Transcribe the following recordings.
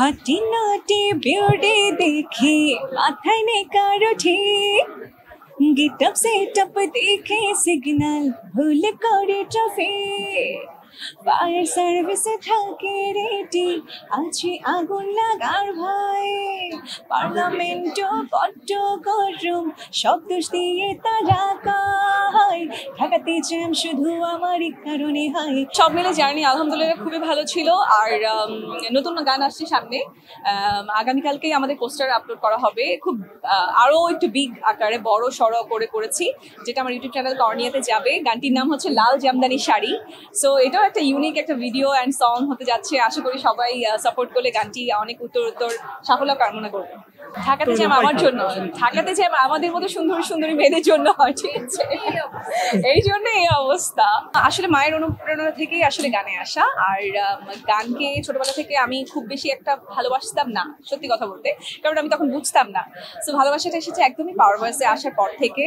হাঁটি নাটি বিউটি দেখে মাথায় নেই কারো ঠিক গেটআপ সেটআপ দেখে সিগন্যাল ভুল করে ট্রাফিক ফায়ার সার্ভিসে থাকে রেডি আছে আগুন লাগার ভয় পার্লামেন্টও বড্ড গরম সব দোষ দিয়ে তারা কয় ঢাকাতে জ্যাম শুধু আমারই কারণে হয়। সব মিলে জার্নি আলহামদুলিল্লাহ খুবই ভালো ছিল। আর নতুন গান আসছে সামনে, আগামীকালকেই আমাদের পোস্টার আপলোড করা হবে। খুব আরও একটু বিগ আকারে বড় সড়ো করেছি, যেটা আমার ইউটিউব চ্যানেল কর্নিয়াতে যাবে। গানটির নাম হচ্ছে লাল জামদানি শাড়ি। সো এটাও একটা ইউনিক একটা ভিডিও অ্যান্ড সং হতে যাচ্ছে। আশা করি সবাই সাপোর্ট করলে গানটি অনেক উত্তর সাফল্য কামনা করবে। ঢাকাতে জ্যাম আমার জন্য, ঢাকাতে জ্যাম আমাদের মতো সুন্দরী সুন্দরী মেয়েদের জন্য হয়, ঠিক আছে? এই জন্য এই অবস্থা। আসলে মায়ের অনুপ্রেরণা থেকেই আসলে গানে আসা। আর গানকে ছোটবেলা থেকে আমি খুব বেশি একটা ভালোবাসতাম না, সত্যি কথা বলতে, কারণ আমি তখন বুঝতাম না। সো ভালোবাসাটা এসেছে একদমই পাওয়ার ভয়েসে আসার পর থেকে।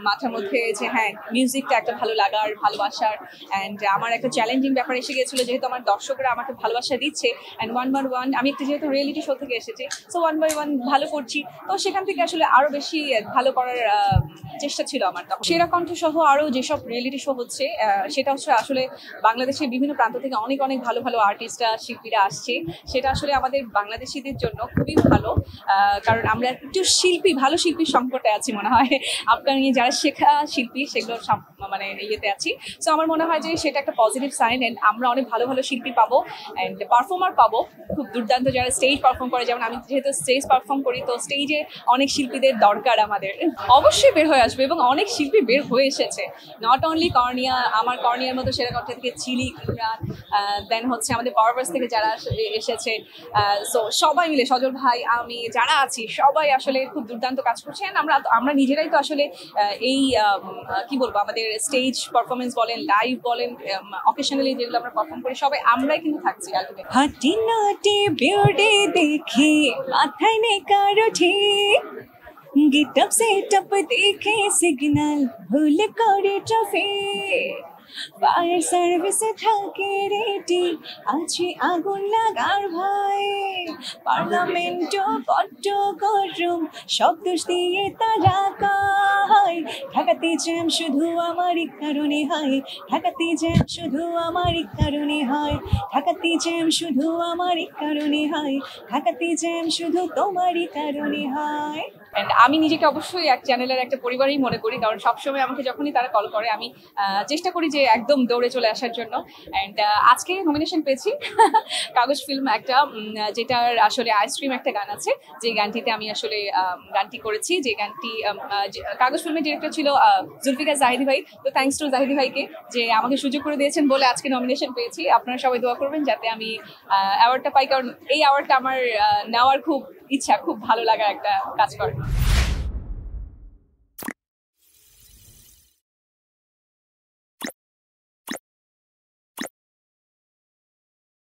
মাথার মধ্যে যে হ্যাঁ মিউজিকটা একটা ভালো লাগার, ভালোবাসার, অ্যান্ড আমার একটা চ্যালেঞ্জিং ব্যাপার এসে গিয়েছিল, যেহেতু আমার দর্শকরা আমাকে ভালোবাসা দিচ্ছে। অ্যান্ড 1 by 1 আমি একটা যেহেতু রিয়েলিটি শো থেকে এসেছি, সো 1 by 1 ভালো করছি। তো সেখান থেকে আসলে আরো বেশি ভালো করার চেষ্টা ছিল আমার। তখন সেরা কণ্ঠ সহ আরো যেসব রিয়েলিটি শো হচ্ছে, সেটা হচ্ছে আসলে বাংলাদেশের বিভিন্ন প্রান্ত থেকে অনেক অনেক ভালো ভালো আর্টিস্টরা, শিল্পীরা আসছে। সেটা আসলে আমাদের বাংলাদেশিদের জন্য খুবই ভালো, কারণ আমরা একটু ভালো শিল্পীর সংকটে আছি মনে হয়। আপনার যারা শেখা শিল্পী সেগুলোর মানে ইয়েতে আছি। সো আমার মনে হয় যে সেটা একটা পজিটিভ সাইন। অ্যান্ড আমরা অনেক ভালো ভালো শিল্পী পাবো অ্যান্ড পারফর্মার পাবো, খুব দুর্দান্ত যারা স্টেজ পারফর্ম করে। যেমন আমি যেহেতু স্টেজ পারফর্ম করি, তো স্টেজে অনেক শিল্পীদের দরকার আমাদের। অবশ্যই বের হয়ে আসবে এবং অনেক শিল্পী বের হয়ে এসেছে। নট অনলি কর্নিয়া, আমার কর্নিয়ার মতো সেরা কণ্ঠ থেকে চিলি, ইমরান, দেন হচ্ছে আমাদের পাওয়ারভার্স থেকে যারা এসেছে। সো সবাই মিলে, সজল ভাই, আমি যারা আছি সবাই আসলে খুব দুর্দান্ত কাজ করছে। অ্যান্ড আমরা নিজেরাই তো আসলে এই কি বলবো, আমাদের স্টেজ পারফরমেন্স বলেন, লাইভ বলেন, অকেশনালি যেগুলো আমরা পারফর্ম করি, সবাই আমরাই কিন্তু থাকছি। হাঁটি নাটি বিউটি দেখে মাথায় নেই কারো ঠিক গেটআপ সেটআপ দেখে সিগন্যাল ভুল করে ট্রাফিক ফায়ার সার্ভিসে থাকে রেডি আছে আগুন লাগার ভয় পার্লামেন্টও বড্ড গরম সব দোষ দিয়ে তারা কয় ঢাকাতে জ্যাম শুধু আমারই কারণে হয়। ঢাকাতে জ্যাম শুধু আমারই কারণে হয়। ঢাকাতে জ্যাম শুধু আমারই কারণে হয়। ঢাকাতে জ্যাম শুধু তোমারই কারণে হয়। অ্যান্ড আমি নিজেকে অবশ্যই এক চ্যানেলের একটা পরিবারই মনে করি, কারণ সবসময় আমাকে যখনই তারা কল করে আমি চেষ্টা করি যে একদম দৌড়ে চলে আসার জন্য। অ্যান্ড আজকে নমিনেশন পেয়েছি কাগজ ফিল্ম একটা, যেটার আসলে আইসক্রিম একটা গান আছে, যে গানটিতে আমি আসলে গানটি করেছি। যে গানটি কাগজ ফিল্মের ডিরেক্টর ছিল জুলফিকার জাহিদি ভাই। তো থ্যাঙ্কস টু জাহিদি ভাইকে যে আমাকে সুযোগ করে দিয়েছেন বলে আজকে নমিনেশন পেয়েছি। আপনারা সবাই দোয়া করবেন যাতে আমি অ্যাওয়ার্ডটা পাই, কারণ এই অ্যাওয়ার্ডটা আমার নেওয়ার খুব ইচ্ছা, খুব ভালো লাগার একটা কাজ করে।